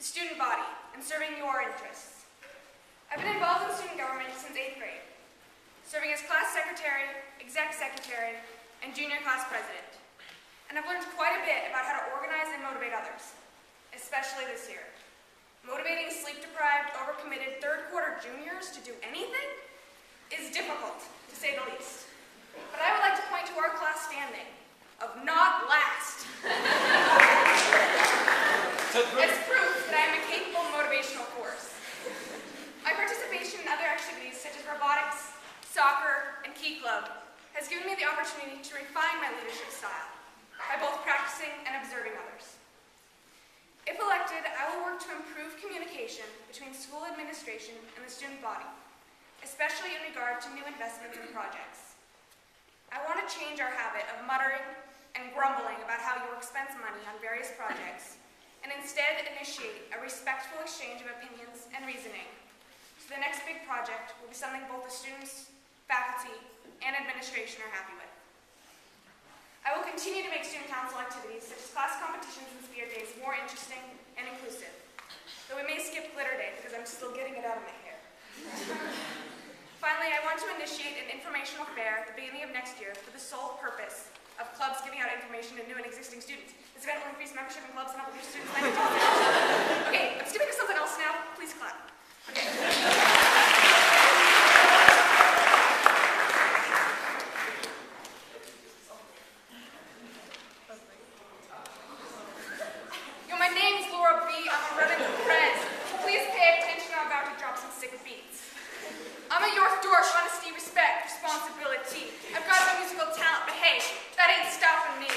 the student body, and serving your interests. I've been involved in student government since 8th grade, serving as class secretary, exec secretary, and junior class president. And I've learned quite a bit about how to organize and motivate others, especially this year. Motivating sleep-deprived, overcommitted third-quarter juniors to do anything is difficult, to say the least. But I would like to point to our class standing of not last as proof that I am a capable motivational force. My participation in other activities such as robotics, soccer, and Key Club has given me the opportunity to refine my leadership style by both practicing and observing others. If elected, I will work to improve communication between school administration and the student body, especially in regard to new investments and projects. I want to change our habit of muttering and grumbling about how you will expense money on various projects, and instead initiate a respectful exchange of opinions and reasoning, so the next big project will be something both the students, faculty, and administration are happy with. I will continue to make student council activities such as class competitions and spirit days more interesting and inclusive, though we may skip glitter day because I'm still getting it out of my hair. Finally, I want to initiate an informational fair at the beginning of next year for the sole purpose of clubs giving out information to new and existing students. This event will increase membership in clubs and help reduce students' Okay, I'm skipping to something else now. Please clap. Okay. My name is Laura B. I'm a running for prez. Please pay attention. I'm about to drop some sick beats. I'm a York Dorsch, honesty, respect, responsibility. I've got some musical talent, but hey, that ain't stopping me.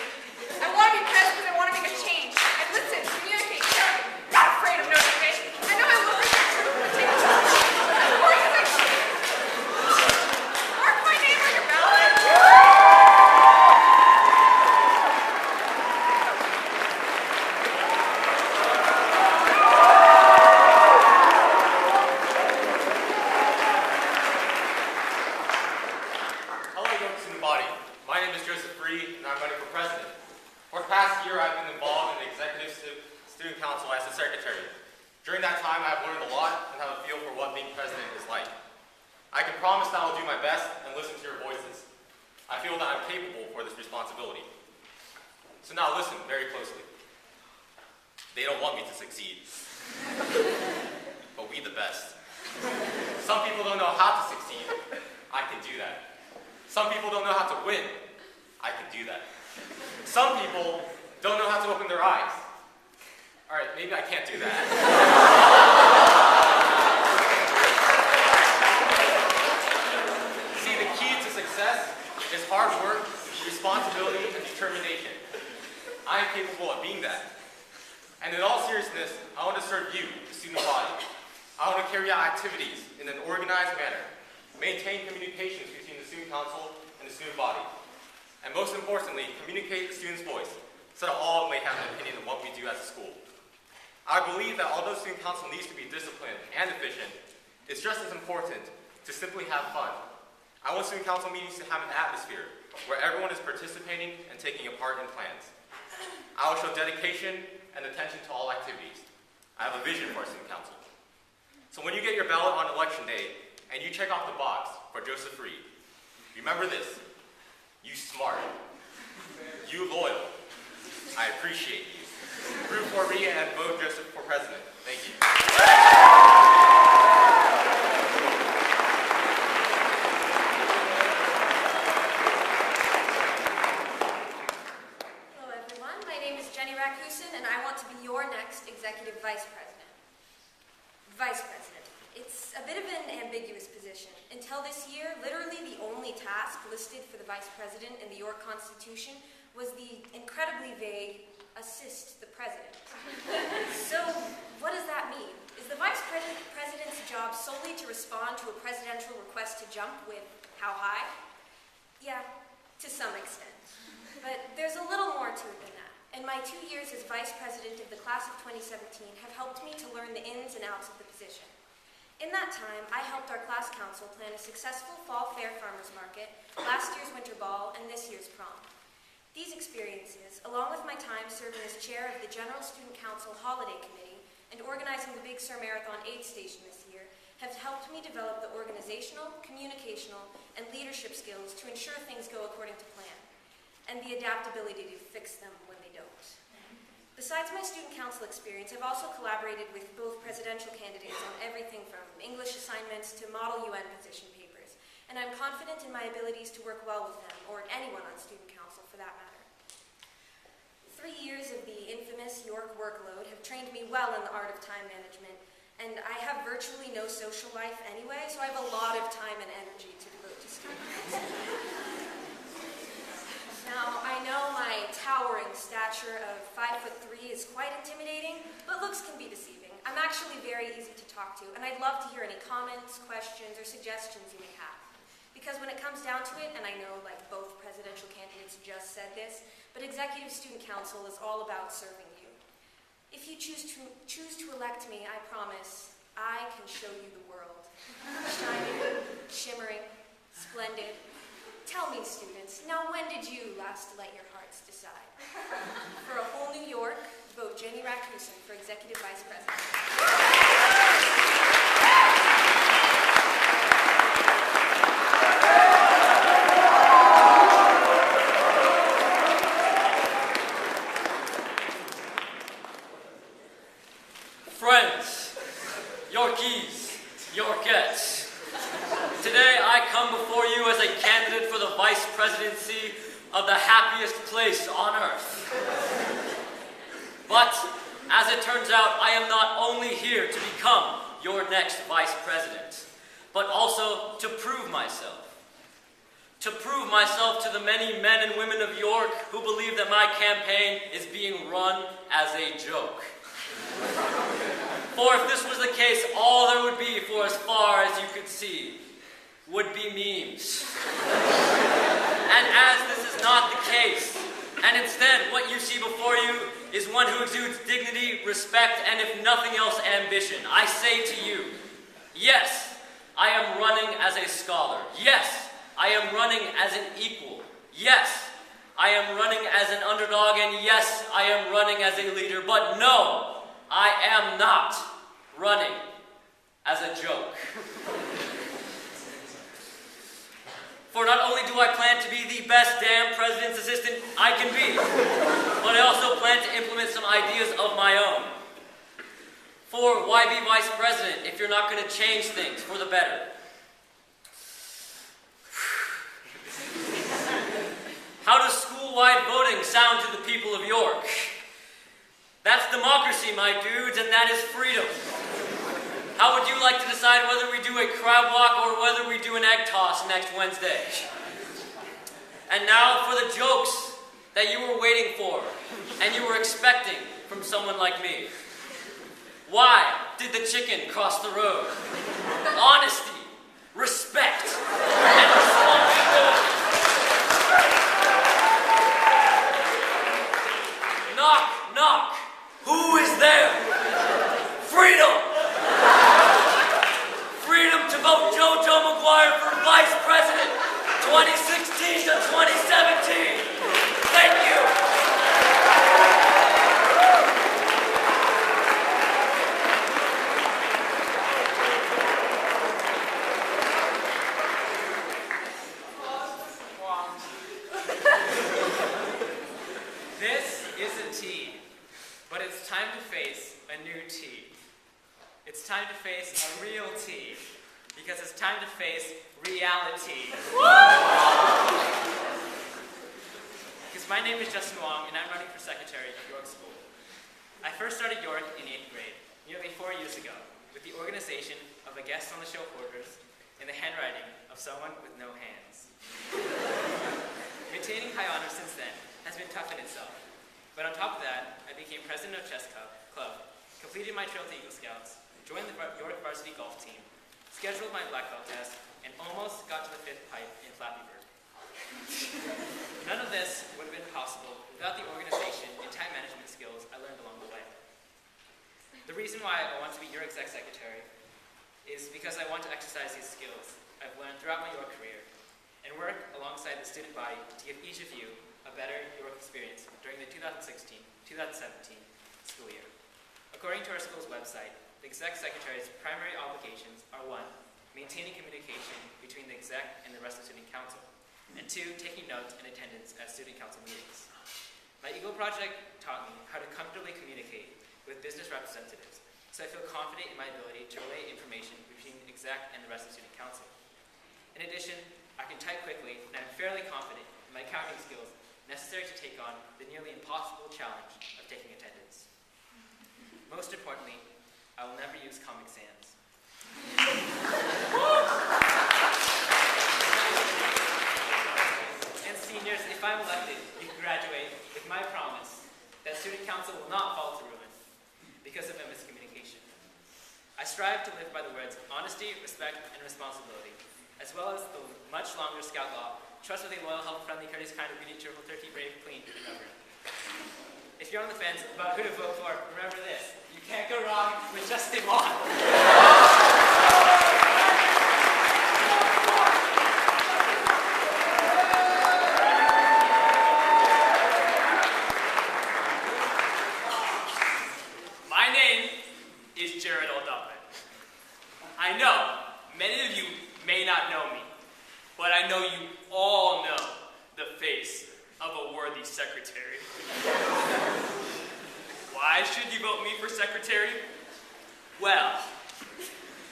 I want to be prez because I want to make a change. I listen, communicate, share. Not afraid of notification. I know I will reach the truth, but take a chance. Of course, I should. Mark my name on your ballot. During that time, I have learned a lot and have a feel for what being president is like. I can promise that I will do my best and listen to your voices. I feel that I'm capable for this responsibility. So now listen very closely. They don't want me to succeed, but we the best. Some people don't know how to succeed. I can do that. Some people don't know how to win. I can do that. Some people don't know how to open their eyes. All right, maybe I can't do that. See, the key to success is hard work, responsibility, and determination. I am capable of being that. And in all seriousness, I want to serve you, the student body. I want to carry out activities in an organized manner, maintain communications between the student council and the student body, and most importantly, communicate the student's voice so that all may have an opinion of what we do as a school. I believe that although student council needs to be disciplined and efficient, it's just as important to simply have fun. I want student council meetings to have an atmosphere where everyone is participating and taking a part in plans. I will show dedication and attention to all activities. I have a vision for our student council. So when you get your ballot on election day and you check off the box for Joseph Reed, remember this: you smart, you loyal, I appreciate you. Root for me and vote Joseph for president. Thank you. Hello everyone, my name is Jenny Rakusin and I want to be your next executive vice president. Vice president. It's a bit of an ambiguous position. Until this year, literally the only task listed for the vice president in the York Constitution was the incredibly vague assist the president. So, what does that mean? Is the vice president's job solely to respond to a presidential request to jump with how high? Yeah, to some extent. But there's a little more to it than that. And my 2 years as vice president of the class of 2017 have helped me to learn the ins and outs of the position. In that time, I helped our class council plan a successful fall fair farmers market, last year's winter ball, and this year's prom. These experiences, along with my time serving as chair of the General Student Council Holiday Committee and organizing the Big Sur Marathon aid station this year have helped me develop the organizational, communicational, and leadership skills to ensure things go according to plan, and the adaptability to fix them when they don't. Besides my student council experience, I've also collaborated with both presidential candidates on everything from English assignments to model UN position papers, and I'm confident in my abilities to work well with them, or anyone on student council for that matter. 3 years of the infamous York workload have trained me well in the art of time management, and I have virtually no social life anyway, so I have a lot of time and energy to devote to student council. Now, I know my towering stature of 5'3" is quite intimidating, but looks can be deceiving. I'm actually very easy to talk to, and I'd love to hear any comments, questions, or suggestions you may have. Because when it comes down to it, and I know like both presidential candidates just said this, but Executive Student Council is all about serving you. If you choose to elect me, I promise I can show you the world. Shining, shimmering, splendid. Tell me, students, now when did you last let your hearts decide? For a whole New York, vote Jenny Rakusin for Executive Vice President. Friends, Yorkies, Yorkettes, today I come before you as a candidate for the vice presidency of the happiest place on earth. But, as it turns out, I am not only here to become your next vice president, but also to prove myself. To prove myself to the many men and women of York who believe that my campaign is being run as a joke. For if this was the case, all there would be for as far as you could see would be memes. And as this is not the case, and instead what you see before you is one who exudes dignity, respect, and if nothing else, ambition, I say to you, yes, I am running as a scholar. Yes, I am running as an equal. Yes, I am running as an underdog, and yes, I am running as a leader. But no, I am not running as a joke. For not only do I plan to be the best damn president's assistant I can be, but I also plan to implement some ideas of my own. For why be vice president if you're not going to change things for the better? How does school-wide voting sound to the people of York? That's democracy, my dudes, and that is freedom. How would you like to decide whether we do a crab walk or whether we do an egg toss next Wednesday? And now for the jokes that you were waiting for and you were expecting from someone like me. Why did the chicken cross the road? Honesty, respect, and responsibility. Knock, knock. Who is there? Freedom! Freedom to vote JoJo Maguire for Vice President 2016 to 2017. Thank you. This is a T, but it's time to face a new T. It's time to face a real T, because it's time to face reality. Because my name is Justin Wong, and I'm running for secretary at York School. I first started York in 8th grade, nearly 4 years ago, with the organization of a guest on the show quarters in the handwriting of someone with no hands. Maintaining high honors since then has been tough in itself, but on top of that, I became president of Chess Club, completed my trail to Eagle Scouts, joined the York varsity golf team, scheduled my black belt test, and almost got to the 5th pipe in Flappy Bird. None of this would have been possible without the organization and time management skills I learned along the way. The reason why I want to be your exec secretary is because I want to exercise these skills I've learned throughout my York career and work alongside the student body to give each of you a better York experience during the 2016-2017 school year. According to our school's website, the exec secretary's primary obligations are 1, maintaining communication between the exec and the rest of student council, and 2, taking notes and attendance at student council meetings. My Eagle project taught me how to comfortably communicate with business representatives, so I feel confident in my ability to relay information between the exec and the rest of student council. In addition, I can type quickly, and I'm fairly confident in my counting skills necessary to take on the nearly impossible challenge of taking attendance. Most importantly, I will never use Comic Sans. And seniors, if I'm elected, you can graduate with my promise that student council will not fall to ruin because of a miscommunication. I strive to live by the words honesty, respect, and responsibility, as well as the much longer Scout law: trustworthy, loyal, helpful, friendly, courteous, kind, obedient, cheerful, thrifty, brave, clean, and reverent. If you're on the fence about who to vote for, remember this: you can't go wrong with Justin Long. My name is Jared Aldape. I know many of you may not know me, but I know you all know the face of a worthy secretary. Why should you vote me for secretary? Well,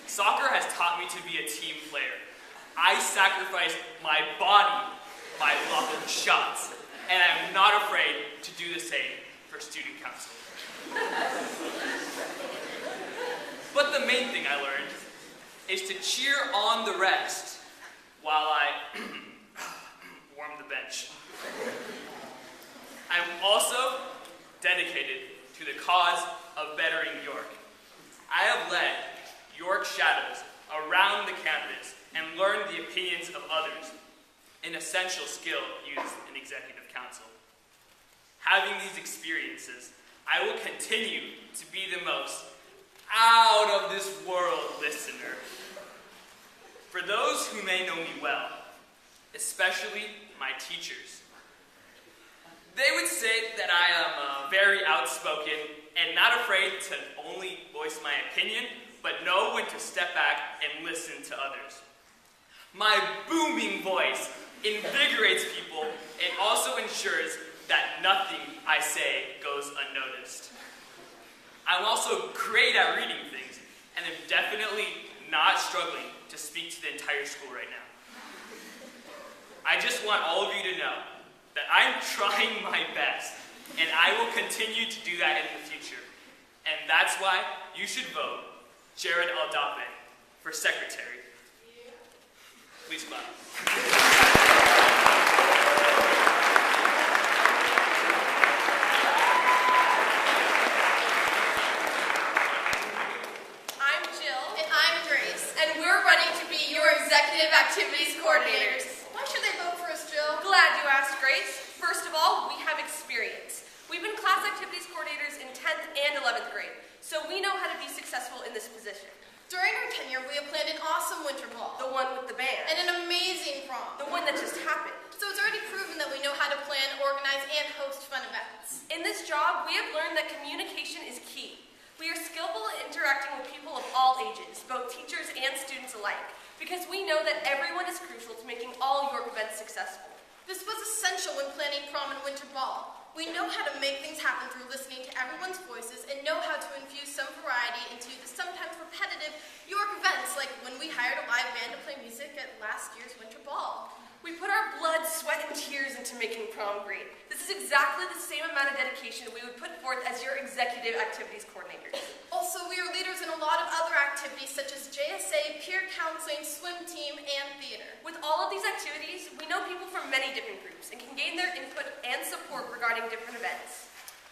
soccer has taught me to be a team player. I sacrifice my body by blocking shots, and I'm not afraid to do the same for student council. But the main thing I learned is to cheer on the rest while I warm the bench. I'm also dedicated to the cause of bettering York. I have led York Shadows around the campus and learned the opinions of others, an essential skill used in executive council. Having these experiences, I will continue to be the most out of this world listener. For those who may know me well, especially my teachers, they would say that I am very outspoken and not afraid to only voice my opinion, but know when to step back and listen to others. My booming voice invigorates people and also ensures that nothing I say goes unnoticed. I'm also great at reading things, and am definitely not struggling to speak to the entire school right now. I just want all of you to know that I'm trying my best, and I will continue to do that in the future. And that's why you should vote Jared Aldape for secretary. Please clap. I'm Jill. And I'm Grace. And we're running to be your executive activities coordinators. Why should they vote for us, Jill? Glad you asked, Grace. First of all, we have experience. We've been class activities coordinators in 10th and 11th grade, so we know how to be successful in this position. During our tenure, we have planned an awesome winter ball. The one with the band. And an amazing prom. The one that just happened. So it's already proven that we know how to plan, organize, and host fun events. In this job, we have learned that communication is key. We are skillful at interacting with people of all ages, both teachers and students alike, because we know that everyone is crucial to making all York events successful. This was essential when planning prom and winter ball. We know how to make things happen through listening to everyone's voices and know how to infuse some variety into the sometimes repetitive York events, like when we hired a live band to play music at last year's winter ball. We put our blood, sweat, and tears into making prom great. This is exactly the same amount of dedication we would put forth as your executive activities coordinators. Also, we are leaders in a lot of other activities such as JSA, peer counseling, swim team, and theater. With all of these activities, we know people from many different groups and can gain their input and support regarding different events.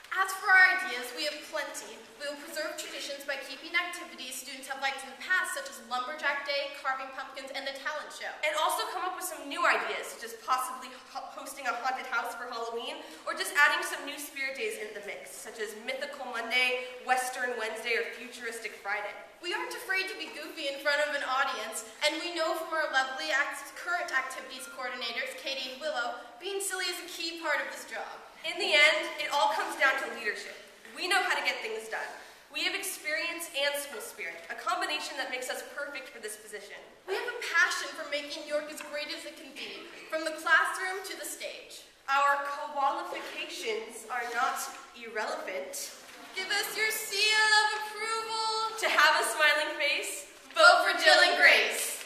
As for our ideas, we have plenty. We will preserve traditions by keeping activities students have liked in the past, such as Lumberjack Day, carving pumpkins, and the talent show. And also come up with some new ideas, such as possibly hosting a haunted house for Halloween, or just adding some new spirit days into the mix, such as Mythical Monday, Western Wednesday, or Futuristic Friday. We aren't afraid to be goofy in front of an audience, and we know from our lovely current activities coordinators, Katie and Willow, being silly is a key part of this job. In the end, it all comes down to leadership. We know how to get things done. We have experience and school spirit, a combination that makes us perfect for this position. We have a passion for making York as great as it can be, from the classroom to the stage. Our qualifications are not irrelevant. Give us your seal of approval. To have a smiling face, Vote for Jill and Grace.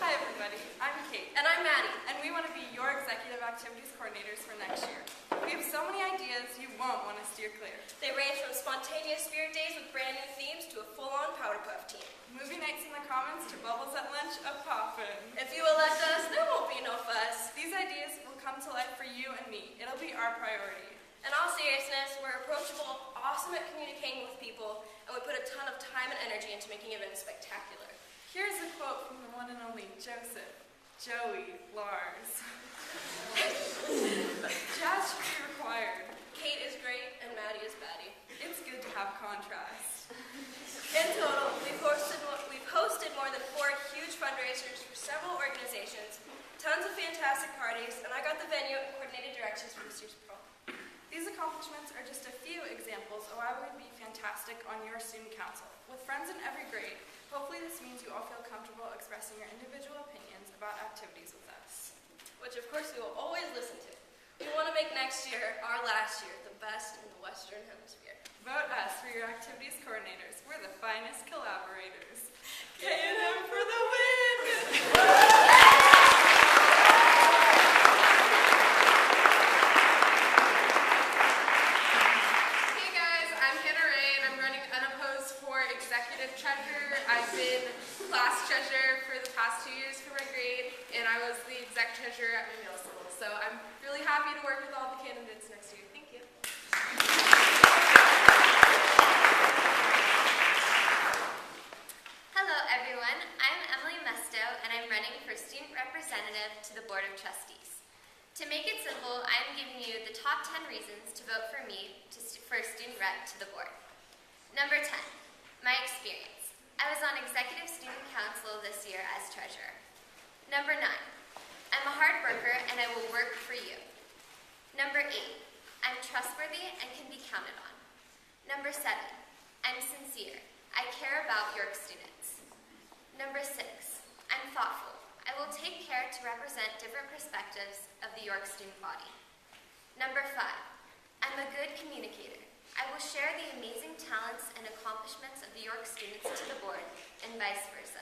Hi, everybody. I'm Kate. and I'm Maddie. And we want to be your executive activities coordinators for next year. We have so many ideas you won't want to steer clear. They range from spontaneous spirit days with brand new themes to a full-on powder puff team. Movie nights in the Commons to bubbles at lunch, a poppin'. If you elect us, there won't be no fuss. These ideas will come to life for you and me. It'll be our priority. In all seriousness, we're approachable, awesome at communicating with people, and we put a ton of time and energy into making events spectacular. Here's a quote from the one and only Joseph, Joey, Lars. Jazz should be required. Kate is great, and Maddie is baddie. It's good to have contrast. In total, we've hosted more than 4 huge fundraisers for several organizations, tons of fantastic parties, and I got the venue and coordinated directions for this year's prom. These accomplishments are just a few examples of why we would be fantastic on your student council. With friends in every grade, hopefully this means you all feel comfortable expressing your individual opinions about activities with us. Which of course we will always listen to. We want to make next year, our last year, the best in the Western Hemisphere. Vote us for your activities coordinators. We're the finest collaborators. K&M for the win! Hey guys, I'm Hannah Ray and I'm running unopposed for executive treasurer. I've been class treasurer for the past 2 years for my grade and I was the exec treasurer at my middle school. So I'm really happy to work with all the candidates next year. Thank you. Hello everyone, I'm Emily Mesto and I'm running for student representative to the Board of Trustees. To make it simple, I'm giving you the top 10 reasons to vote for me for student rep to the board. Number 10, my experience. I was on executive student council this year as treasurer. Number 9, I'm a hard worker and I will work for you. Number 8, I'm trustworthy and can be counted on. Number 7, I'm sincere. I care about York students. Number 6, I'm thoughtful. I will take care to represent different perspectives of the York student body. Number 5, I'm a good communicator. I will share the amazing talents and accomplishments of the York students to the board and vice versa.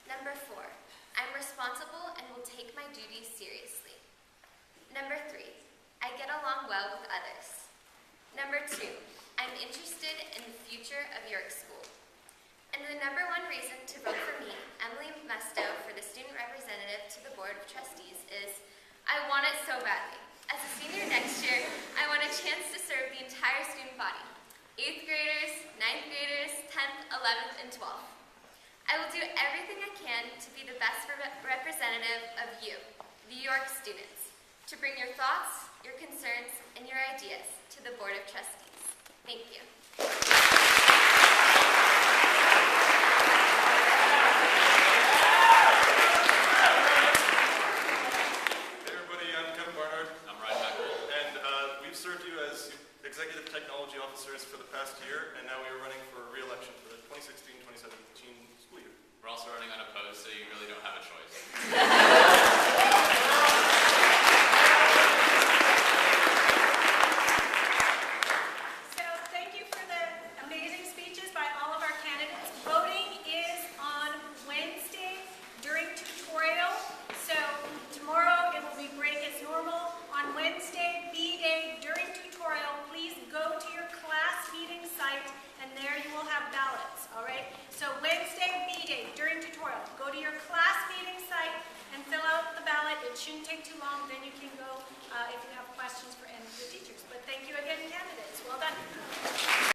Number 4, I'm responsible and will take my duties seriously. Number 3, I get along well with others. Number 2, I'm interested in the future of York School. And the number 1 reason to vote for me, Emily Mesto, for the student representative to the Board of Trustees is I want it so badly. As a senior next year, I want a chance to serve the entire student body, 8th graders, 9th graders, 10th, 11th, and 12th. I will do everything I can to be the best representative of you, the York students, to bring your thoughts, your concerns, and your ideas to the Board of Trustees. Thank you. Hey everybody, I'm Kevin Barnard. I'm Ryan Hackle. And we've served you as executive technology officers for the past year, and now we are running for re-election for the 2016-2017 school year. We're also running unopposed, so you really don't have a choice. So thank you for the amazing speeches by all of our candidates. Voting is on Wednesday during tutorial. So tomorrow it will be break as normal. On Wednesday, B Day, during tutorial, please go to your class meeting site and there you will have ballots, all right? So Wednesday, B Day, during tutorial, go to your class meeting site and fill out the ballot. It shouldn't take too long, then you can go if you have questions for any of the teachers. But thank you again, candidates. Well done.